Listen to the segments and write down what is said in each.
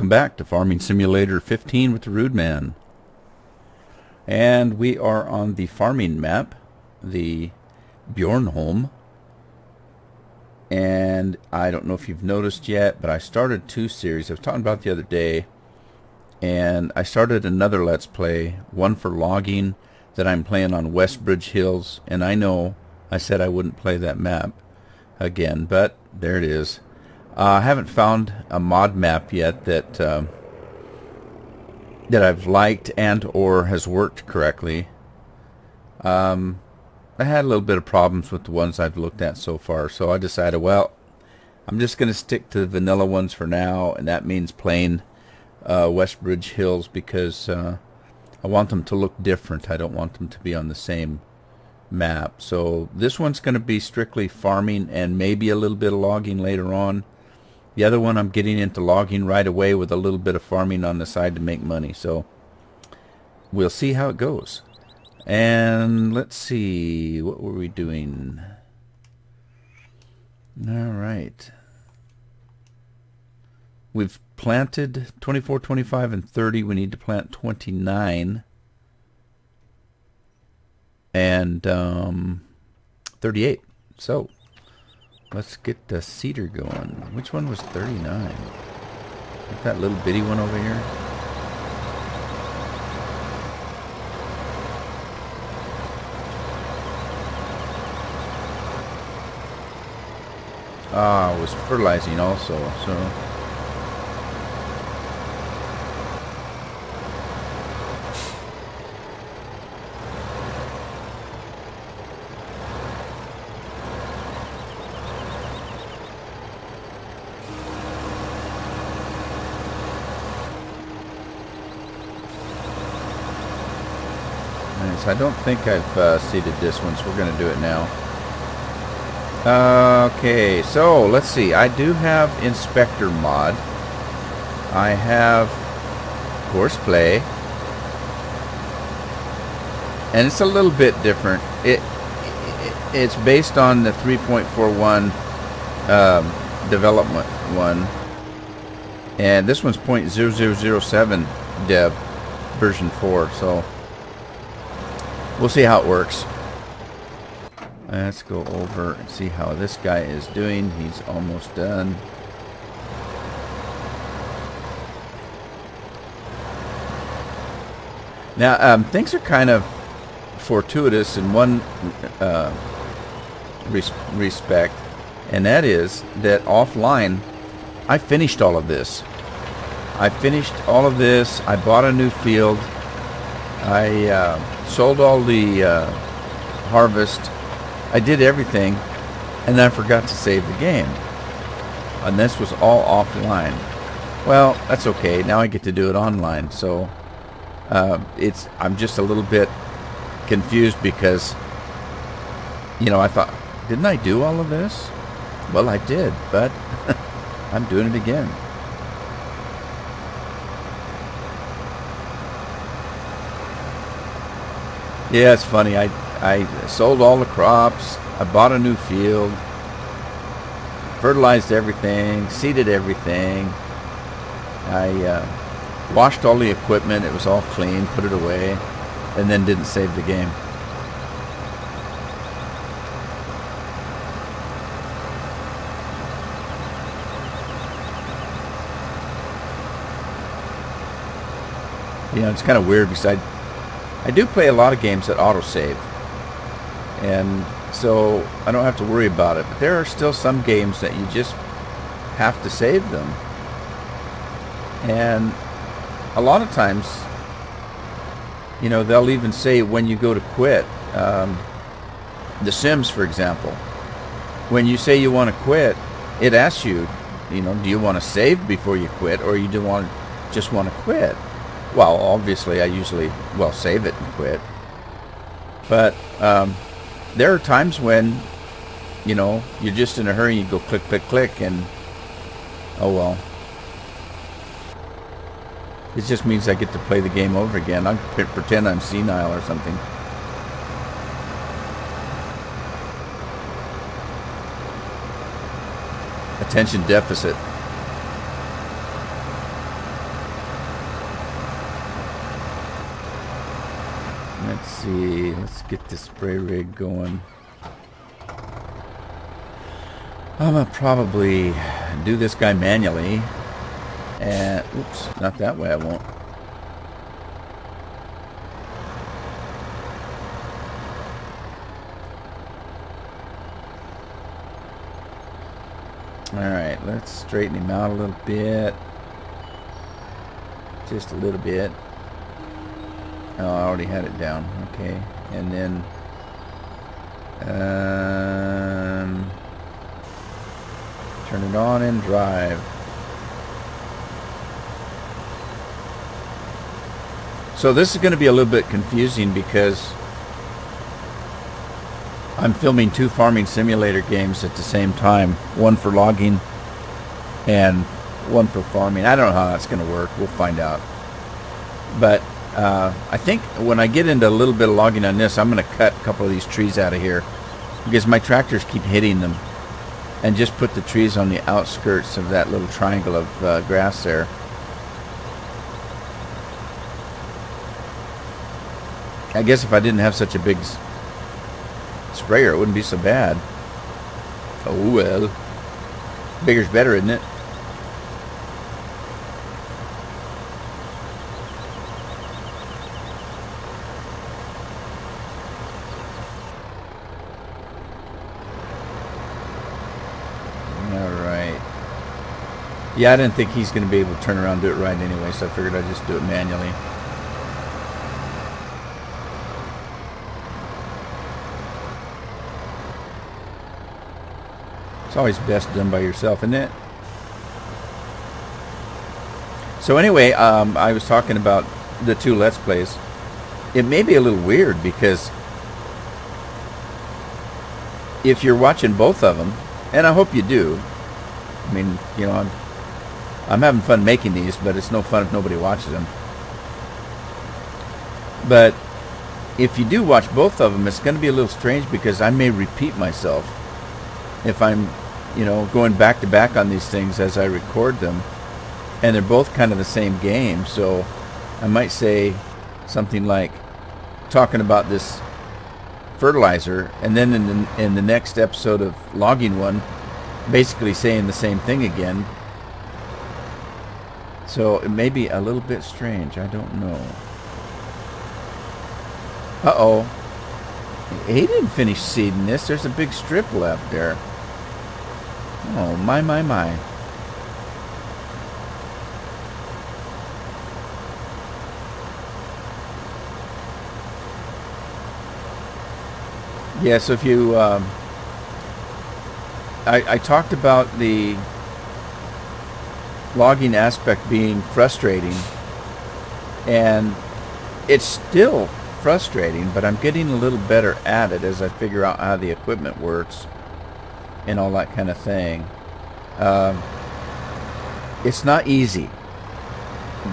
Welcome back to Farming Simulator 15 with the Rude Man. And we are on the farming map, the Bjornholm. And I don't know if you've noticed yet, but I started two series. I was talking about the other day. And I started another Let's Play, one for logging that I'm playing on Westbridge Hills. And I know I said I wouldn't play that map again, but there it is. I haven't found a mod map yet that that I've liked and or has worked correctly. I had a little bit of problems with the ones I've looked at so far, so I decided, well, I'm just going to stick to the vanilla ones for now, and that means playing Westbridge Hills because I want them to look different. I don't want them to be on the same map. So this one's going to be strictly farming and maybe a little bit of logging later on. The other one I'm getting into logging right away with a little bit of farming on the side to make money. So we'll see how it goes. And let's see, what were we doing? All right. We've planted 24, 25, and 30. We need to plant 29 and 38. So let's get the cedar going. Which one was 39? Is that little bitty one over here? Ah, I was fertilizing also, so... I don't think I've seeded this one, so we're going to do it now. Okay, so let's see. I do have Inspector mod. I have Horseplay. And it's a little bit different. It's based on the 3.41 development one. And this one's 0.0007 dev version 4, so... we'll see how it works. Let's go over and see how this guy is doing. He's almost done. Now, things are kind of fortuitous in one respect, and that is that offline, I finished all of this. I bought a new field. I sold all the harvest. I did everything, and then I forgot to save the game. And this was all offline. Well, that's okay. Now I get to do it online. So I'm just a little bit confused because, you know, I thought, didn't I do all of this? Well, I did, but I'm doing it again. Yeah, it's funny. I sold all the crops. I bought a new field. Fertilized everything. Seeded everything. I washed all the equipment. It was all clean. Put it away. And then didn't save the game. You know, it's kind of weird because I do play a lot of games that autosave, and so I don't have to worry about it. But there are still some games that you just have to save them. And a lot of times, you know, they'll even say when you go to quit. The Sims, for example. When you say you want to quit, it asks you, you know, do you want to save before you quit, or you just want to quit? Well, obviously, I usually, save it and quit. But there are times when, you know, you're just in a hurry, you go click, click, click, and, oh well. It just means I get to play the game over again. I pretend I'm senile or something. Attention deficit. Let's see. Let's get the spray rig going. I'm gonna probably do this guy manually. And oops, not that way. I won't. Alright, let's straighten him out a little bit. Just a little bit. Oh, I already had it down. Okay. And then turn it on and drive. So this is going to be a little bit confusing because I'm filming 2 farming simulator games at the same time. One for logging and one for farming. I don't know how that's going to work. We'll find out. But I think when I get into a little bit of logging on this, I'm going to cut a couple of these trees out of here because my tractors keep hitting them, and just put the trees on the outskirts of that little triangle of grass there. I guess if I didn't have such a big sprayer, it wouldn't be so bad. Oh well. Bigger's better, isn't it? Alright. Yeah, I didn't think he's going to be able to turn around and do it right anyway, so I figured I'd just do it manually. It's always best done by yourself, isn't it? So anyway, I was talking about the 2 Let's Plays. It may be a little weird because if you're watching both of them, and I hope you do. I mean, you know, I'm having fun making these, but it's no fun if nobody watches them. But if you do watch both of them, it's going to be a little strange because I may repeat myself if I'm, you know, going back to back on these things as I record them, and they're both kind of the same game. So I might say something like talking about this fertilizer, and then in the next episode of logging one, basically saying the same thing again. So it may be a little bit strange. I don't know. Uh-oh. He didn't finish seeding this. There's a big strip left there. Oh, my, my, my. Yeah, so if you... I talked about the logging aspect being frustrating, and it's still frustrating, but I'm getting a little better at it as I figure out how the equipment works and all that kind of thing. It's not easy.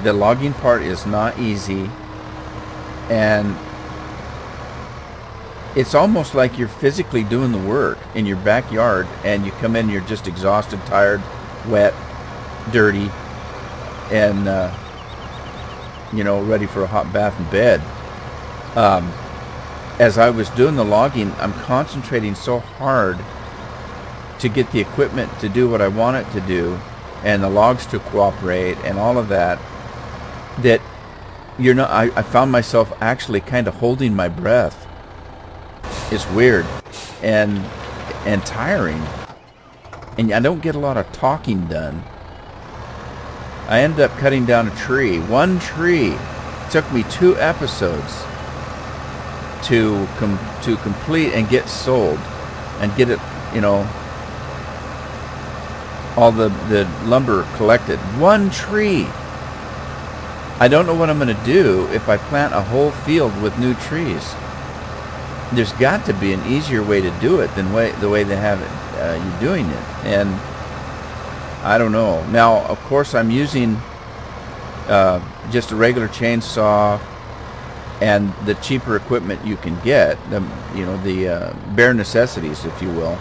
The logging part is not easy, and it's almost like you're physically doing the work in your backyard, and you come in and you're just exhausted, tired, wet, dirty, and you know, ready for a hot bath in bed. As I was doing the logging, I'm concentrating so hard to get the equipment to do what I want it to do, and the logs to cooperate, and all of that, that you're not. I found myself actually kind of holding my breath. It's weird and tiring, and I don't get a lot of talking done. I ended up cutting down a tree. One tree. It took me 2 episodes to complete and get sold and get it, you know, all the lumber collected. One tree. I don't know what I'm going to do if I plant a whole field with new trees. There's got to be an easier way to do it than the way they have it, you doing it. And I don't know. Now, of course, I'm using just a regular chainsaw and the cheaper equipment you can get. You know, the bare necessities, if you will.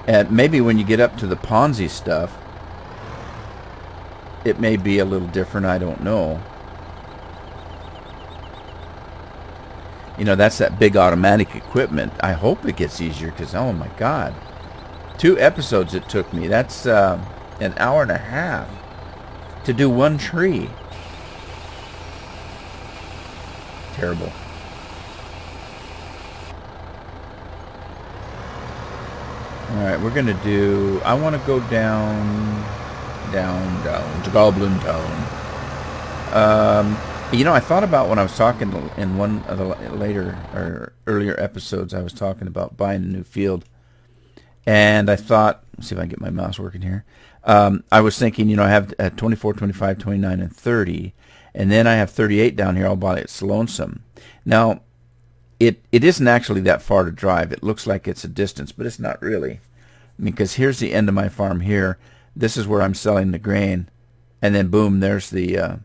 And maybe when you get up to the Ponzi stuff, it may be a little different. I don't know. You know, that's that big automatic equipment. I hope it gets easier because, oh my God. 2 episodes it took me. That's an hour and a half to do 1 tree. Terrible. Alright, we're going to do... I want to go down to Goblin Town. You know, I thought about when I was talking in one of the later or earlier episodes, I was talking about buying a new field. And I thought, let's see if I can get my mouse working here. I was thinking, you know, I have 24, 25, 29, and 30. And then I have 38 down here all by its lonesome. Now, it isn't actually that far to drive. It looks like it's a distance, but it's not really. Because here's the end of my farm here. This is where I'm selling the grain. And then, boom, there's the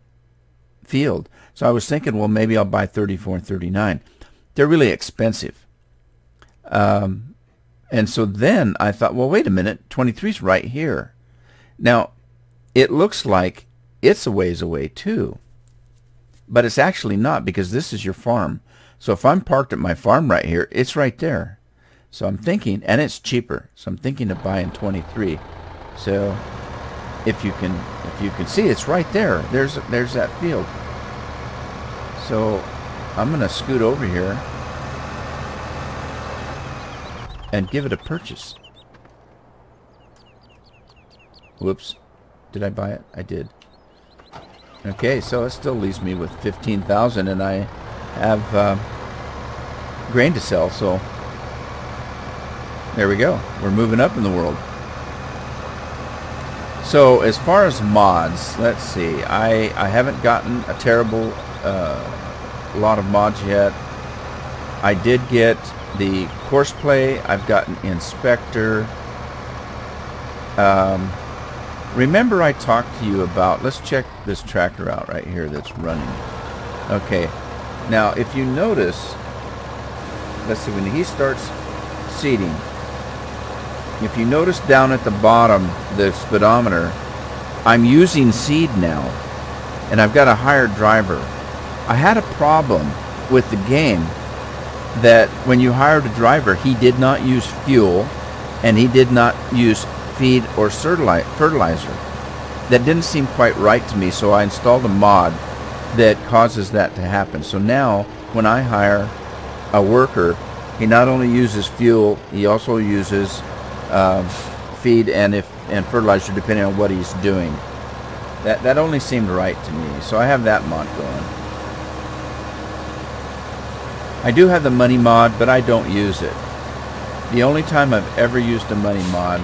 field. So I was thinking, well, maybe I'll buy 34 and 39. They're really expensive. And so then I thought, well, wait a minute. 23's right here. Now, it looks like it's a ways away, too. But it's actually not, because this is your farm. So if I'm parked at my farm right here, it's right there. So I'm thinking, and it's cheaper. So I'm thinking of buying 23. So if you can see, it's right there. There's that field. So I'm going to scoot over here and give it a purchase. Whoops. Did I buy it? I did. Okay, so it still leaves me with 15,000, and I have grain to sell, so there we go. We're moving up in the world. So as far as mods, let's see. I haven't gotten a terrible lot of mods yet. I did get the Courseplay. I've gotten Inspector. Remember I talked to you about, let's check this tractor out right here that's running. Okay, now if you notice, let's see, when he starts seeding, if you notice down at the bottom, the speedometer, I'm using seed now, and I've got a hired driver. I had a problem with the game that when you hired a driver, he did not use fuel, and he did not use feed or fertilizer. That didn't seem quite right to me, so I installed a mod that causes that to happen. So now when I hire a worker, he not only uses fuel, he also uses feed and fertilizer depending on what he's doing. That only seemed right to me, so I have that mod going. I do have the money mod, but I don't use it. The only time I've ever used a money mod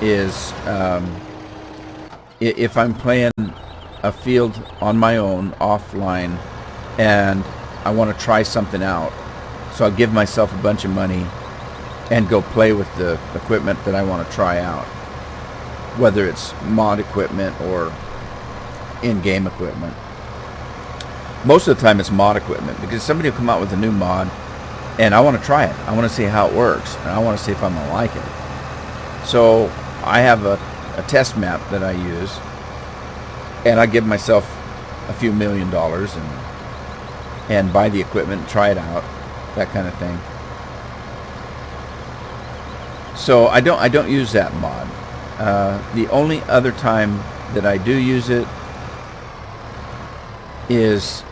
is if I'm playing a field on my own offline and I want to try something out. So I'll give myself a bunch of money and go play with the equipment that I want to try out, whether it's mod equipment or in-game equipment. Most of the time it's mod equipment, because somebody will come out with a new mod and I want to try it. I want to see how it works, and I want to see if I'm going to like it. So I have a test map that I use, and I give myself a few $1 million and buy the equipment and try it out, that kind of thing. So I don't use that mod. The only other time that I do use it is,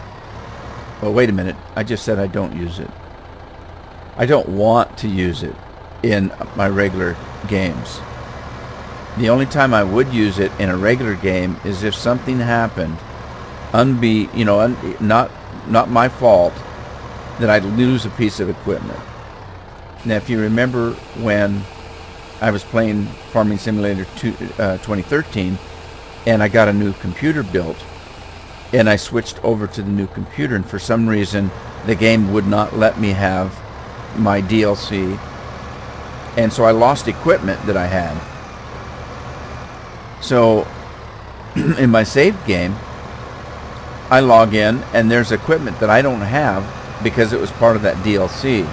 well, wait a minute, I just said I don't use it. I don't want to use it in my regular games. The only time I would use it in a regular game is if something happened, not my fault, that I'd lose a piece of equipment. Now, if you remember when I was playing Farming Simulator 2013, and I got a new computer built, and I switched over to the new computer, and for some reason the game would not let me have my DLC, and so I lost equipment that I had. So in my saved game, I log in and there's equipment that I don't have because it was part of that DLC.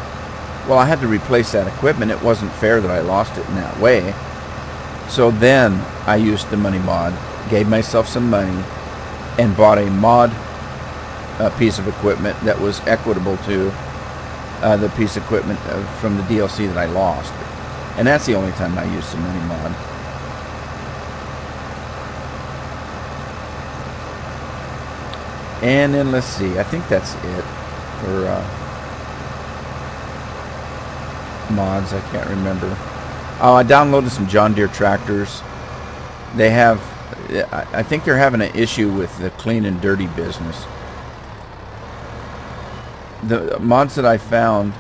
Well, I had to replace that equipment. It wasn't fair that I lost it in that way. So then I used the money mod, gave myself some money, and bought a mod piece of equipment that was equitable to the piece of equipment from the DLC that I lost. And that's the only time I used the mini mod. And then let's see, I think that's it for mods. I can't remember. Oh, I downloaded some John Deere tractors. They have, I think they're having an issue with the clean and dirty business. The mods that I found,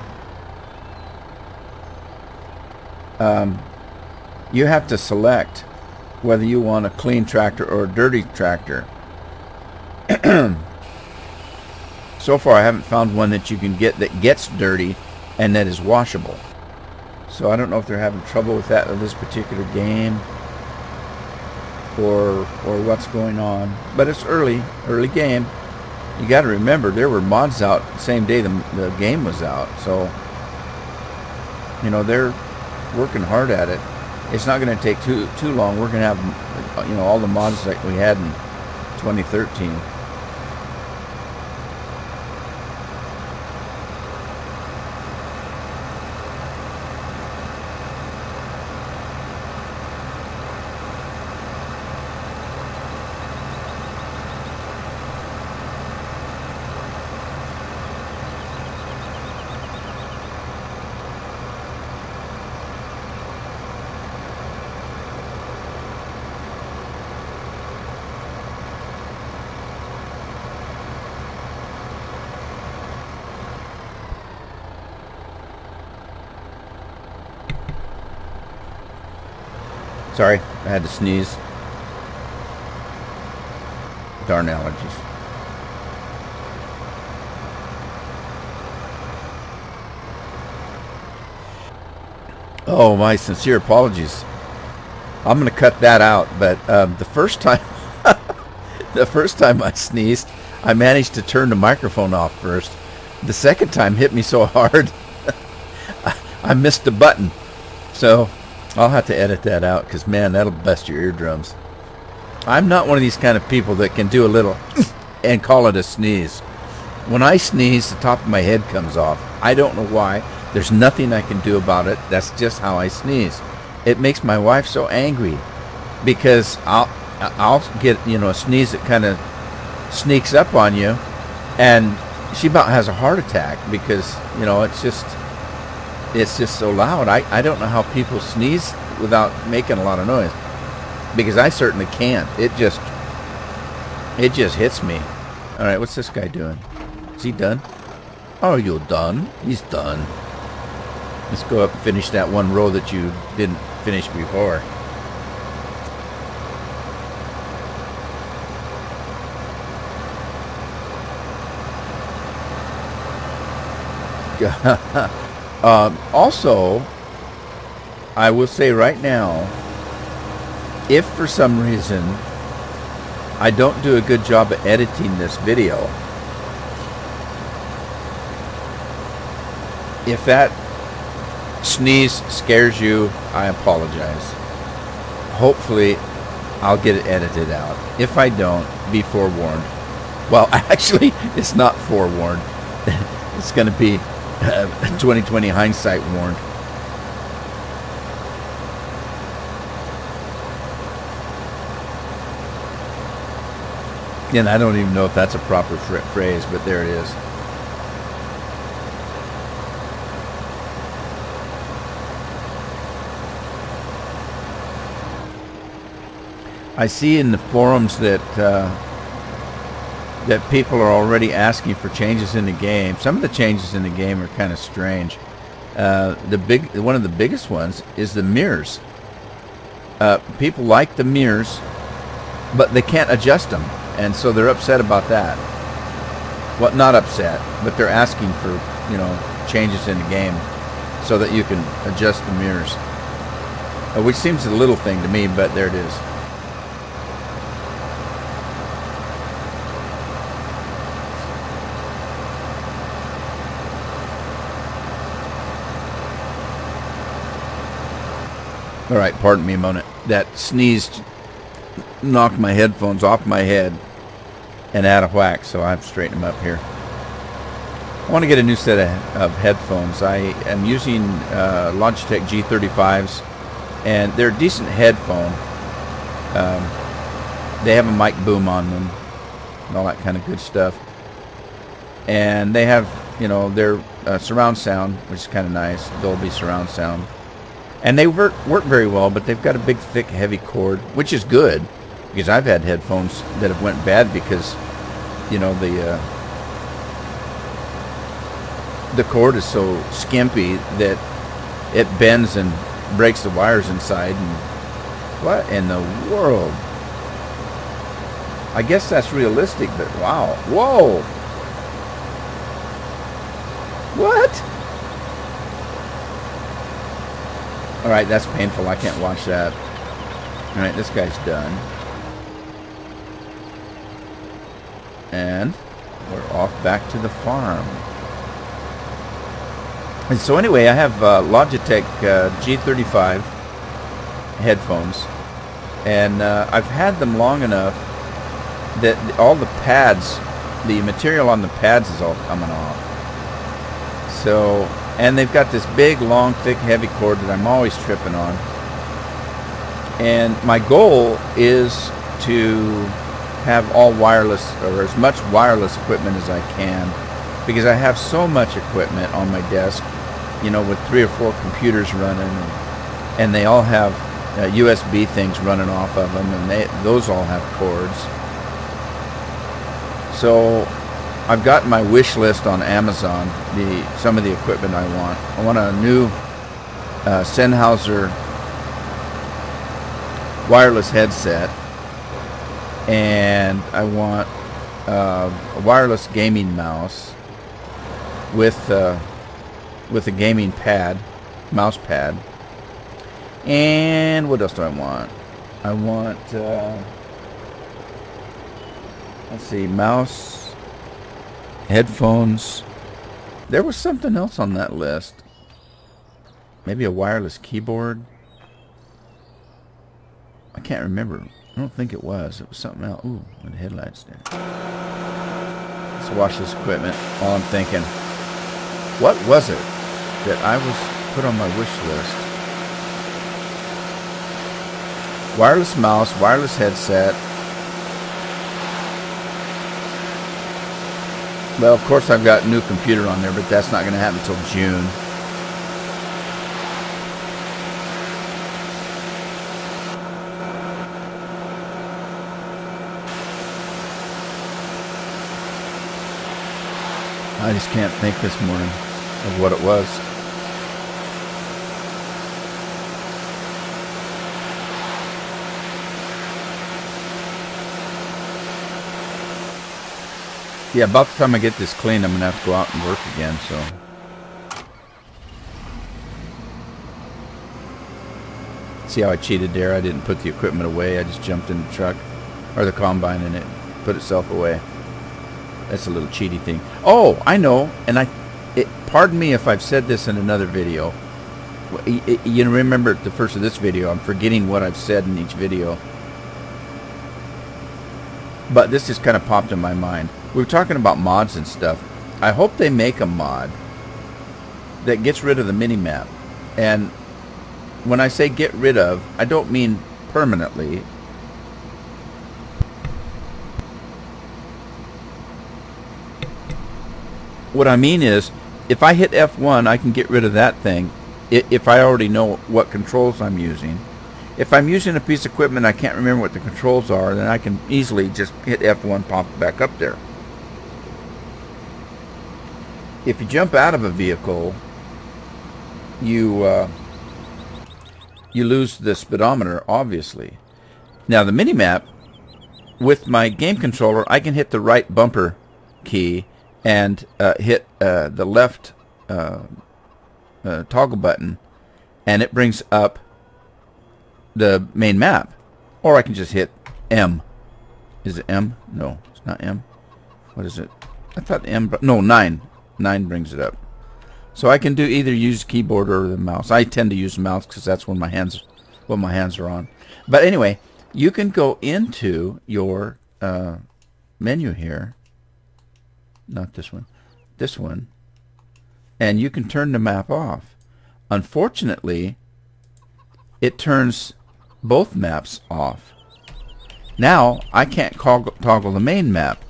you have to select whether you want a clean tractor or a dirty tractor. So far I haven't found one that you can get that gets dirty and that is washable. So I don't know if they're having trouble with that in this particular game or what's going on. But it's early game. You got to remember there were mods out the same day the game was out. So, you know, they're working hard at it. It's not going to take too long. We're going to have, you know, all the mods that we had in 2013. Sorry, I had to sneeze. Darn allergies. Oh, my sincere apologies. I'm going to cut that out, but the first time I sneezed, I managed to turn the microphone off first. The second time hit me so hard, I missed the button. So I'll have to edit that out because, man, that'll bust your eardrums. I'm not one of these kind of people that can do a little and call it a sneeze. When I sneeze, the top of my head comes off. I don't know why. There's nothing I can do about it. That's just how I sneeze. It makes my wife so angry because I'll get, you know, a sneeze that kind of sneaks up on you, and she about has a heart attack because, you know, it's just so loud. I don't know how people sneeze without making a lot of noise, because I certainly can't. It just hits me. All right, what's this guy doing? Is he done? Oh, you're done? He's done. Let's go up and finish that one row that you didn't finish before. Also, I will say right now, if for some reason I don't do a good job at editing this video, if that sneeze scares you, I apologize. Hopefully I'll get it edited out. If I don't, be forewarned. Well, actually, it's not forewarned. It's going to be 2020 hindsight warned. And I don't even know if that's a proper phrase, but there it is. I see in the forums that that people are already asking for changes in the game. Some of the changes in the game are kind of strange. One of the biggest ones is the mirrors. People like the mirrors, but they can't adjust them, and so they're upset about that. Well, not upset, but they're asking for, you know, changes in the game so that you can adjust the mirrors, which seems a little thing to me, but there it is. All right, pardon me a moment. That sneeze knocked my headphones off my head and out of whack, so I have to straighten them up here. I want to get a new set of headphones. I am using Logitech G35s, and they're a decent headphone. They have a mic boom on them and all that kind of good stuff. And they have, you know, their surround sound, which is kind of nice, Dolby surround sound. And they work very well, but they've got a big, thick, heavy cord, which is good, because I've had headphones that have went bad because, you know, the cord is so skimpy that it bends and breaks the wires inside. And what in the world? I guess that's realistic, but wow. Whoa! What? Alright, that's painful. I can't watch that. Alright, this guy's done. And we're off back to the farm. And so anyway, I have Logitech G35 headphones. And I've had them long enough that all the pads, the material on the pads is all coming off. So, and they've got this big, long, thick, heavy cord that I'm always tripping on. And my goal is to have all wireless, or as much wireless equipment as I can, because I have so much equipment on my desk, you know, with 3 or 4 computers running, and they all have USB things running off of them, and those all have cords. So I've got my wish list on Amazon, some of the equipment I want. I want a new Sennheiser wireless headset, and I want a wireless gaming mouse with a gaming pad, mouse pad. And what else do I want? I want let's see, mouse, headphones. There was something else on that list. Maybe a wireless keyboard. I can't remember. I don't think it was. It was something else. Ooh, with the headlights there. Let's watch this equipment while I'm thinking. What was it that I was put on my wish list? Wireless mouse, wireless headset. Well, of course I've got a new computer on there, but that's not going to happen until June. I just can't think this morning of what it was. Yeah, about the time I get this clean, I'm going to have to go out and work again, so. See how I cheated there? I didn't put the equipment away. I just jumped in the truck, or the combine, and it put itself away. That's a little cheaty thing. Oh, I know, and pardon me if I've said this in another video. You remember the first of this video. I'm forgetting what I've said in each video. But this just kind of popped in my mind. We were talking about mods and stuff. I hope they make a mod that gets rid of the mini-map. And when I say get rid of, I don't mean permanently. What I mean is, if I hit F1, I can get rid of that thing if I already know what controls I'm using. If I'm using a piece of equipment I can't remember what the controls are, then I can easily just hit F1, pop it back up there. If you jump out of a vehicle, you lose the speedometer, obviously. Now the mini-map, with my game controller, I can hit the right bumper key and hit the left toggle button, and it brings up the main map. Or I can just hit M. Is it M? No, it's not M. What is it? I thought M. No, 9. 9 brings it up. So I can do either use keyboard or the mouse. I tend to use the mouse because that's what my hands are on. But anyway, you can go into your menu here. Not this one. This one. and you can turn the map off. Unfortunately, it turns both maps off. Now I can't toggle the main map.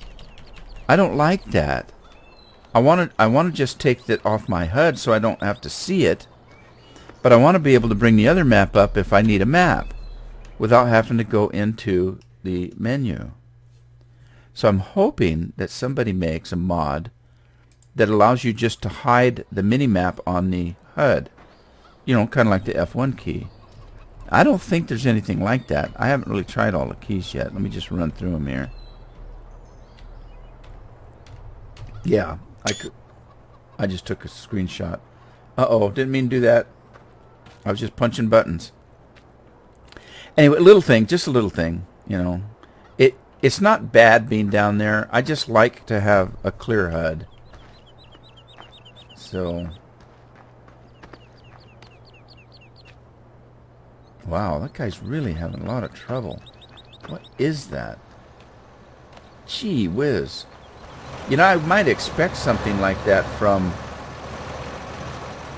I don't like that. I want to just take that off my HUD so I don't have to see it, but I want to be able to bring the other map up if I need a map without having to go into the menu. So I'm hoping that somebody makes a mod that allows you just to hide the mini-map on the HUD. You know, kind of like the F1 key. I don't think there's anything like that. I haven't really tried all the keys yet. Let me just run through them here. Yeah, I just took a screenshot. Uh-oh, didn't mean to do that. I was just punching buttons. Anyway, little thing, just a little thing, you know. It's not bad being down there. I just like to have a clear HUD. So, wow, that guy's really having a lot of trouble. What is that? Gee whiz. You know, I might expect something like that from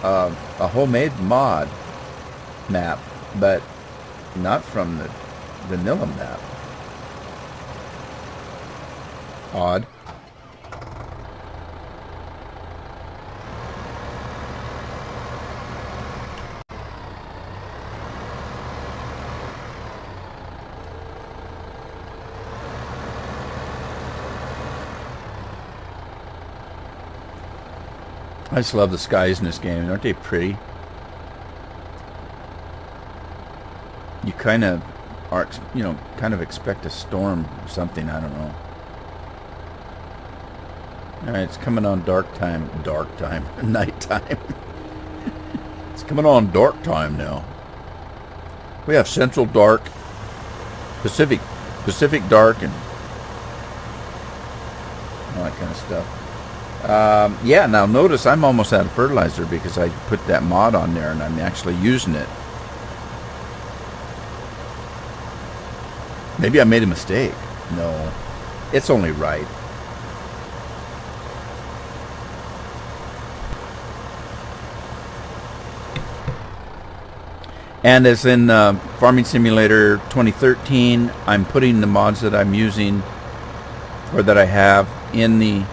a homemade mod map, but not from the vanilla map. Odd. I just love the skies in this game. Aren't they pretty? You kind of are, you know, kind of expect a storm or something. I don't know. All right, it's coming on nighttime. It's coming on dark time now. We have Central Dark, Pacific Dark, and all that kind of stuff. Yeah, now notice I'm almost out of fertilizer because I put that mod on there and I'm actually using it. Maybe I made a mistake. No, it's only right. And as in Farming Simulator 2013, I'm putting the mods that I'm using or that I have in the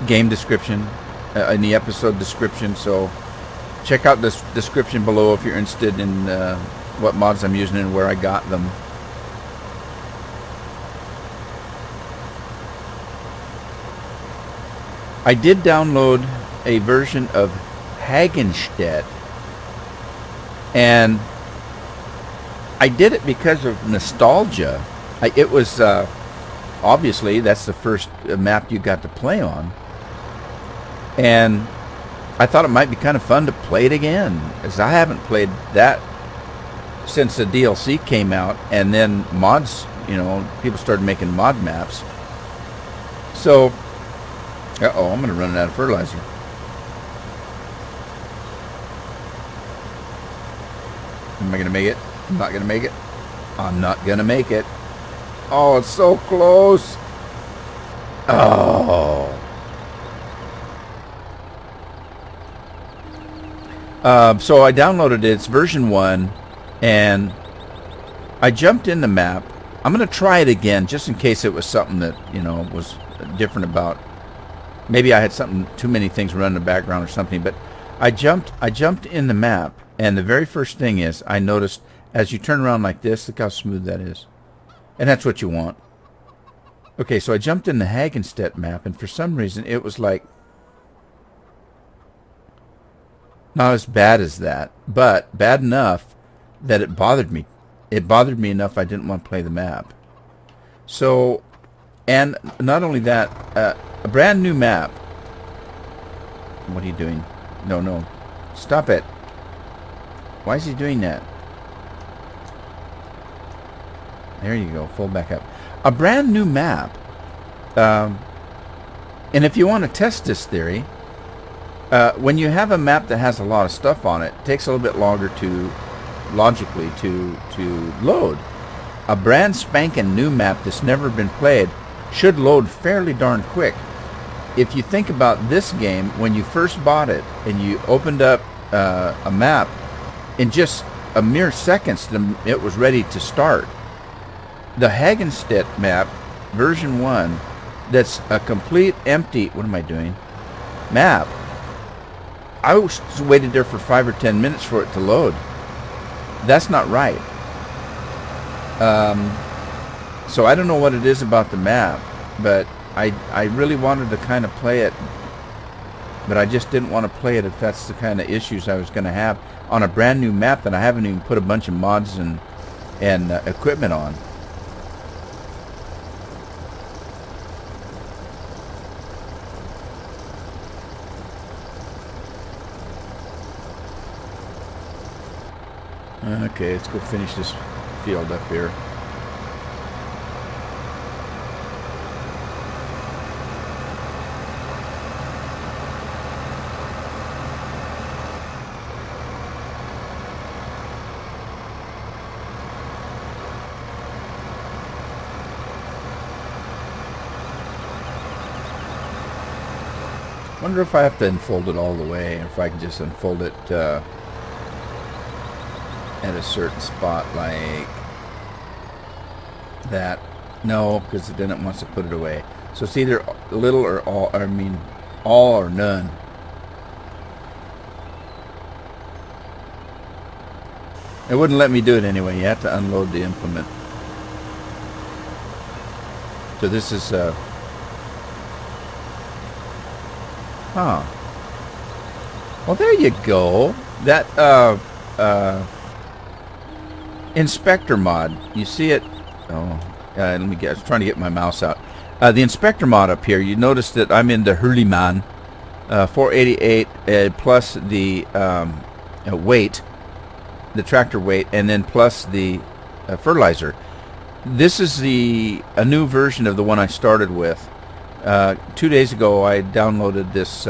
game description, in the episode description. So check out this description below if you're interested in what mods I'm using and where I got them. I did download a version of Hagenstedt, and I did it because of nostalgia. It was obviously that's the first map you got to play on, and I thought it might be kind of fun to play it again, as I haven't played that since the DLC came out, and then mods, you know, people started making mod maps. So, uh-oh, I'm gonna run out of fertilizer. Am I gonna make it? I'm not gonna make it. I'm not gonna make it. Oh, it's so close. Oh. So I downloaded it. It's version 1, and I jumped in the map. I'm gonna try it again just in case it was something that, you know, was different about. Maybe I had too many things running in the background or something. But I jumped in the map. And the very first thing is, I noticed as you turn around like this, look how smooth that is. And that's what you want. Okay, so I jumped in the Hagenstedt map, and for some reason it was like not as bad as that, but bad enough that it bothered me. It bothered me enough I didn't want to play the map. So, and not only that, a brand new map. What are you doing? No. Stop it. Why is he doing that? There you go. Fold back up. A brand new map. And if you want to test this theory, when you have a map that has a lot of stuff on it, it takes a little bit longer logically to load. A brand spanking new map that's never been played should load fairly darn quick. if you think about this game, when you first bought it and you opened up a map, in just a mere seconds, it was ready to start. The Hagenstedt map, version 1, that's a complete empty, what am I doing, map. I waited there for 5 or 10 minutes for it to load. That's not right. So I don't know what it is about the map, but I really wanted to kind of play it, but I just didn't want to play it if that's the kind of issues I was going to have on a brand new map that I haven't even put a bunch of mods and equipment on. Okay, let's go finish this field up here. Wonder if I have to unfold it all the way, or if I can just unfold it at a certain spot like that. No, because then it wants to put it away. So it's either little or all, I mean all or none. It wouldn't let me do it anyway. You have to unload the implement. So this is huh. Well, there you go. That inspector mod. You see it? Oh, let me get. I was trying to get my mouse out. The inspector mod up here. You notice that I'm in the Hurliman 488 plus the weight, the tractor weight, and then plus the fertilizer. This is a new version of the one I started with. 2 days ago I downloaded this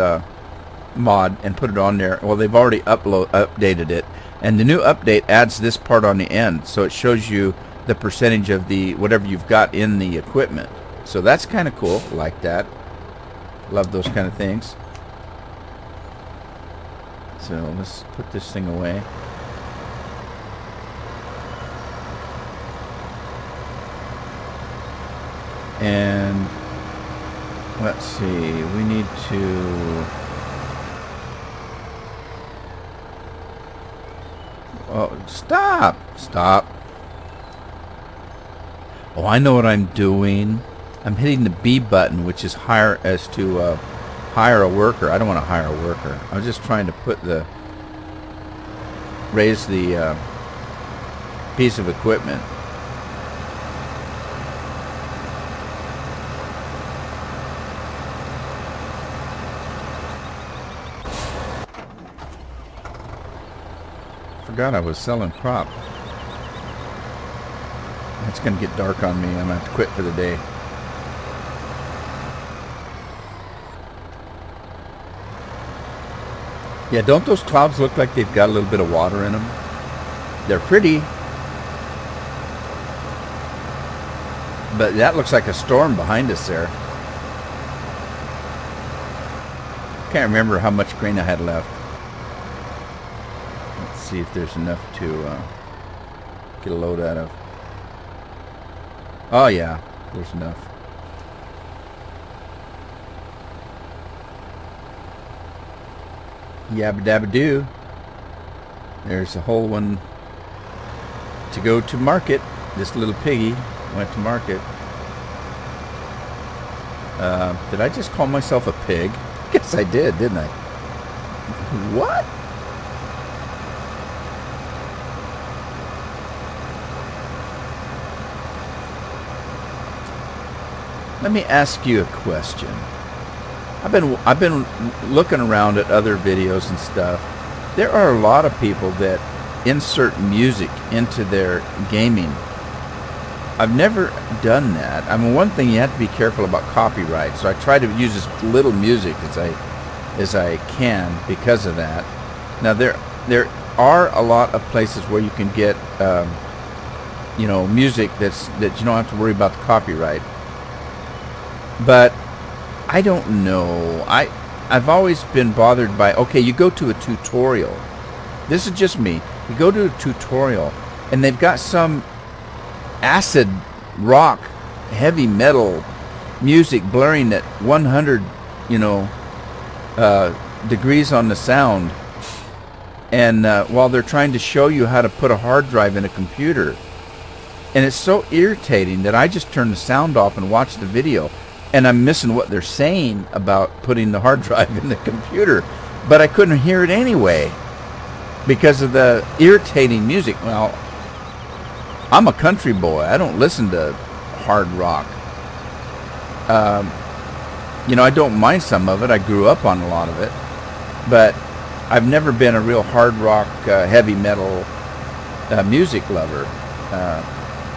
mod and put it on there. Well, they've already updated it, and the new update adds this part on the end, so it shows you the percentage of the whatever you've got in the equipment. So that's kind of cool. Like that. Love those kind of things. So let's put this thing away. And let's see, we need to... Oh, stop! Stop. Oh, I know what I'm doing. I'm hitting the B button, which is hire as to hire a worker. I don't want to hire a worker. I was just trying to put the... raise the piece of equipment. Forgot I was selling crop. It's gonna get dark on me. I'm gonna have to quit for the day. Yeah, don't those clouds look like they've got a little bit of water in them? They're pretty, but that looks like a storm behind us there. Can't remember how much grain I had left. See if there's enough to get a load out of. Oh yeah, there's enough. Yabba dabba doo. There's a whole one to go to market. This little piggy went to market. Did I just call myself a pig? Guess I did, didn't I? What? Let me ask you a question. I've been looking around at other videos and stuff. There are a lot of people that insert music into their gaming. I've never done that. I mean, one thing, you have to be careful about copyright, so I try to use as little music as I can because of that. Now there are a lot of places where you can get you know, music that you don't have to worry about the copyright. But I don't know. I've always been bothered by, okay, you go to a tutorial. This is just me. You go to a tutorial and they've got some acid rock, heavy metal music blaring at 100, degrees on the sound. And while they're trying to show you how to put a hard drive in a computer. And it's so irritating that I just turn the sound off and watch the video. And I'm missing what they're saying about putting the hard drive in the computer. But I couldn't hear it anyway because of the irritating music. Well, I'm a country boy. I don't listen to hard rock. I don't mind some of it. I grew up on a lot of it. But I've never been a real hard rock, heavy metal music lover.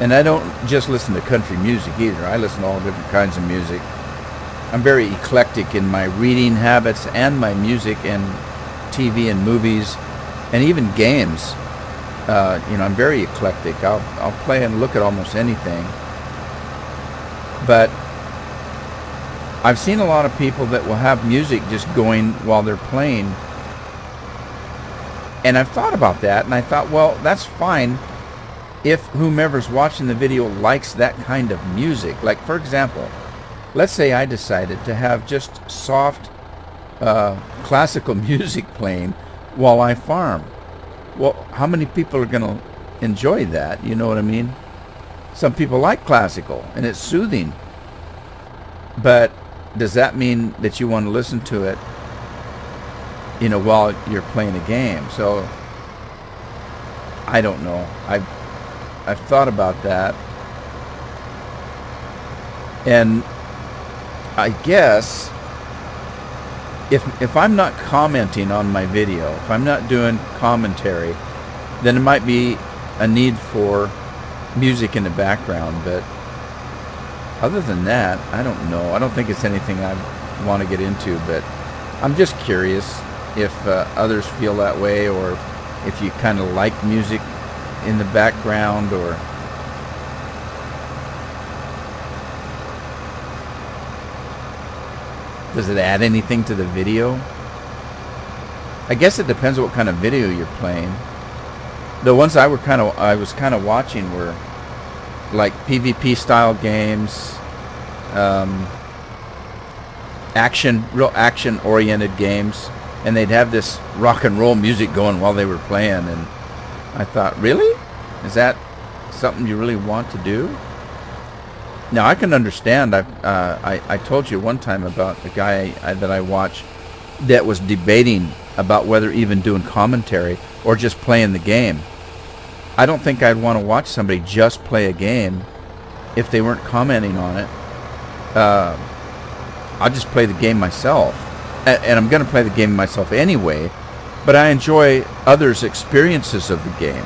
And I don't just listen to country music either. I listen to all different kinds of music. I'm very eclectic in my reading habits and my music and TV and movies and even games. I'm very eclectic. I'll play and look at almost anything. But I've seen a lot of people that will have music just going while they're playing. And I've thought about that, and I thought, well, that's fine if whomever's watching the video likes that kind of music. Like, for example, let's say I decided to have just soft classical music playing while I farm. Well, how many people are going to enjoy that? You know what I mean? Some people like classical, and it's soothing. But does that mean that you want to listen to it, while you're playing a game? So, I don't know. I've thought about that. And I guess if I'm not commenting on my video, if I'm not doing commentary, then it might be a need for music in the background. But other than that, I don't know. I don't think it's anything I want to get into, but I'm just curious if others feel that way, or if you kind of like music in the background, or does it add anything to the video? I guess it depends on what kind of video you're playing. The ones I was kind of watching were like PvP style games, real action oriented games, and they'd have this rock and roll music going while they were playing, and I thought, really? Is that something you really want to do? Now, I can understand. I told you one time about a guy that I watch that was debating about whether even doing commentary or just playing the game. I don't think I'd want to watch somebody just play a game if they weren't commenting on it. I'll just play the game myself. And I'm going to play the game myself anyway, but I enjoy others' experiences of the game.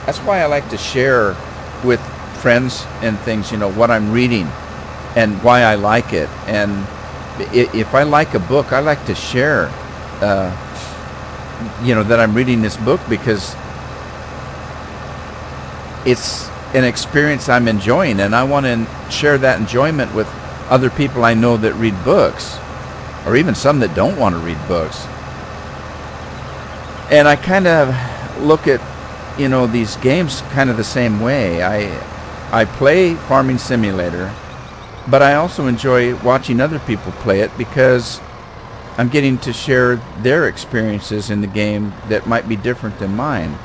That's why I like to share with friends and things, what I'm reading and why I like it. And if I like a book, I like to share, that I'm reading this book, because it's an experience I'm enjoying, and I want to share that enjoyment with other people I know that read books, or even some that don't want to read books. And I kind of look at, these games kind of the same way. I play Farming Simulator, but I also enjoy watching other people play it, because I'm getting to share their experiences in the game that might be different than mine.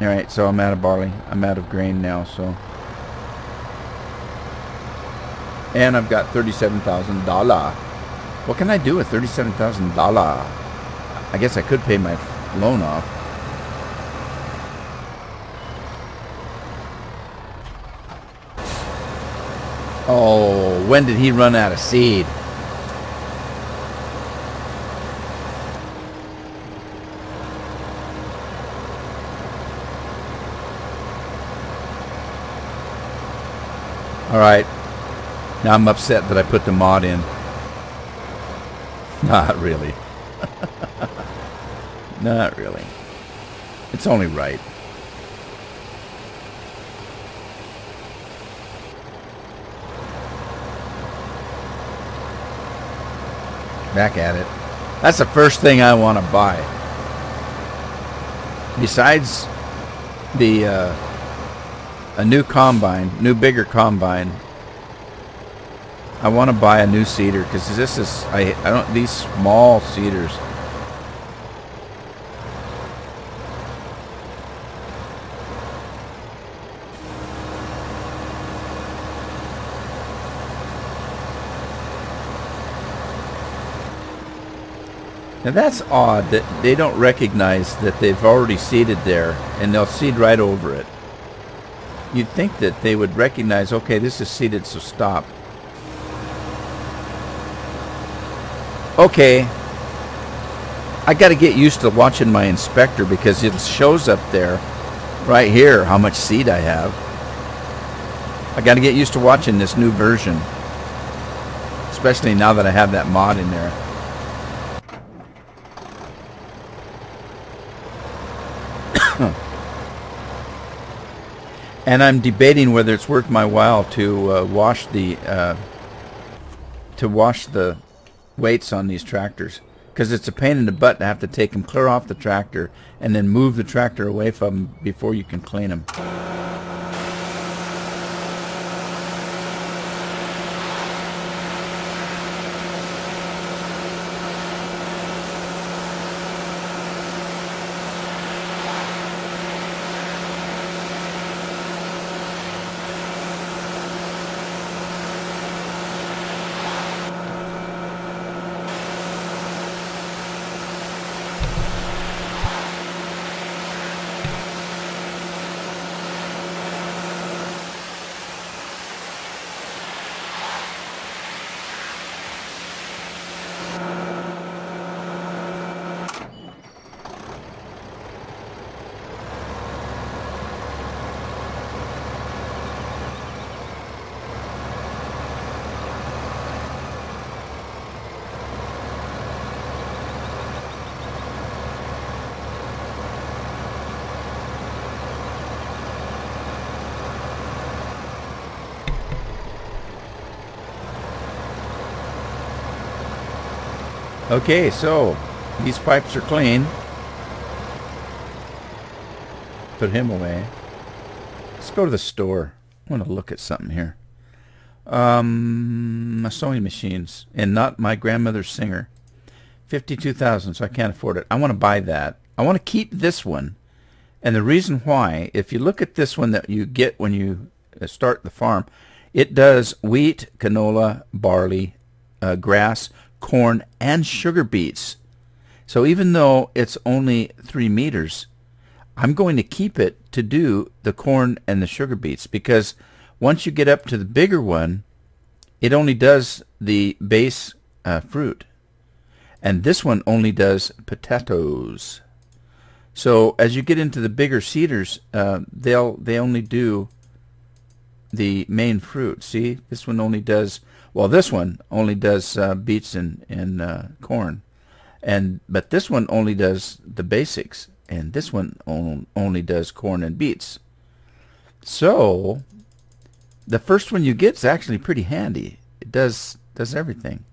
Alright, so I'm out of barley. I'm out of grain now, so. And I've got $37,000. What can I do with $37,000? I guess I could pay my loan off. Oh, when did he run out of seed? Alright. Now I'm upset that I put the mod in. Not really. Not really. It's only right. Back at it. That's the first thing I want to buy. Besides the a new combine, new bigger combine, I want to buy a new seeder, because this is I don't, these small seeders. Now that's odd that they don't recognize that they've already seeded there, and they'll seed right over it. You'd think that they would recognize, okay, this is seeded, so stop. Okay, I got to get used to watching my inspector, because it shows up there, right here, how much seed I have. I got to get used to watching this new version, especially now that I have that mod in there. And I'm debating whether it's worth my while to wash the weights on these tractors, because it's a pain in the butt to have to take them clear off the tractor and then move the tractor away from them before you can clean them. Okay, so these pipes are clean. Put him away. Let's go to the store. I want to look at something here. My sewing machines, and not my grandmother's Singer. 52,000, so I can't afford it. I want to buy that. I want to keep this one. And the reason why, if you look at this one that you get when you start the farm, it does wheat, canola, barley, grass, corn, and sugar beets. So even though it's only 3 meters, I'm going to keep it to do the corn and the sugar beets, because once you get up to the bigger one, it only does the base fruit, and this one only does potatoes. So as you get into the bigger cedars, they only do the main fruit. See, this one only does, well, this one only does beets and corn, but this one only does the basics, and this one only does corn and beets. So the first one you get is actually pretty handy. It does everything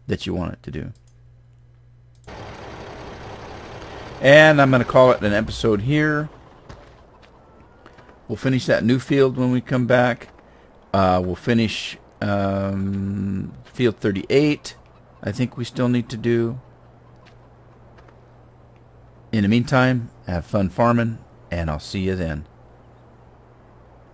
that you want it to do. And I'm going to call it an episode here. We'll finish that new field when we come back. We'll finish field 38. I think we still need to do. In the meantime, have fun farming, and I'll see you then.